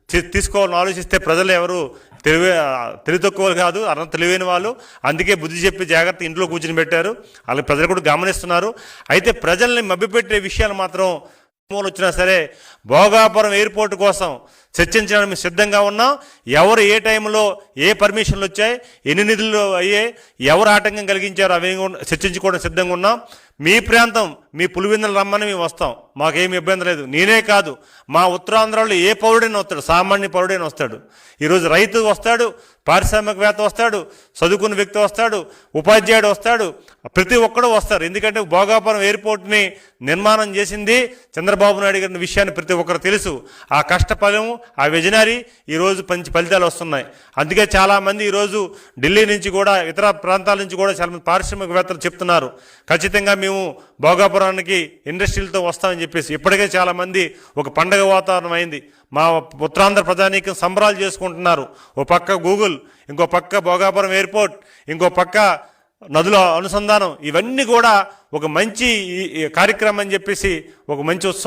తీసుకోవాలని ఆలోచిస్తే ప్రజలు ఎవరు తెలివి తక్కువలు కాదు, అర్థం తెలివైన వాళ్ళు. అందుకే బుద్ధి చెప్పి జాగ్రత్త ఇంట్లో కూర్చుని పెట్టారు. అలాగే ప్రజలు కూడా గమనిస్తున్నారు. అయితే ప్రజల్ని మభ్యపెట్టే విషయాలు మాత్రం వచ్చినా సరే భోగాపురం ఎయిర్పోర్ట్ కోసం చర్చించడానికి మేము సిద్ధంగా ఉన్నాం. ఎవరు ఏ టైంలో ఏ పర్మిషన్లు వచ్చాయి, ఎన్ని నిధులు అయ్యాయి, ఎవరు ఆటంకం కలిగించారో అవి చర్చించుకోవడం సిద్ధంగా ఉన్నాం. మీ ప్రాంతం మీ పులివెందులు రమ్మని మేము వస్తాం, మాకేమి ఇబ్బంది లేదు. నేనే కాదు, మా ఉత్తరాంధ్రలో ఏ పౌరుడైనా వస్తాడు, సామాన్య పౌరుడైనా వస్తాడు. ఈరోజు రైతు వస్తాడు, పారిశ్రామికవేత్త వస్తాడు, చదువుకున్న వ్యక్తి వస్తాడు, ఉపాధ్యాయుడు వస్తాడు, ప్రతి ఒక్కడు వస్తారు. ఎందుకంటే భోగాపురం ఎయిర్పోర్ట్ని నిర్మాణం చేసింది చంద్రబాబు నాయుడు గారి విషయాన్ని ప్రతి ఒక్కరు తెలుసు. ఆ కష్టఫలం, ఆ విజనరీ ఈరోజు మంచి ఫలితాలు వస్తున్నాయి. అందుకే చాలామంది ఈరోజు ఢిల్లీ నుంచి కూడా ఇతర ప్రాంతాల నుంచి కూడా చాలామంది పారిశ్రామికవేత్తలు చెప్తున్నారు ఖచ్చితంగా మేము భోగాపురానికి ఇండస్ట్రీలతో వస్తామని చెప్పేసి. ఇప్పటికే చాలామంది ఒక పండగ వాతావరణం అయింది. మా ఉత్తరాంధ్ర ప్రజానీకం సంబరాలు చేసుకుంటున్నారు. ఓ పక్క గూగుల్, ఇంకో పక్క భోగాపురం ఎయిర్పోర్ట్, ఇంకో పక్క నదుల అనుసంధానం, ఇవన్నీ కూడా ఒక మంచి కార్యక్రమం అని చెప్పేసి ఒక మంచి ఉత్సవం.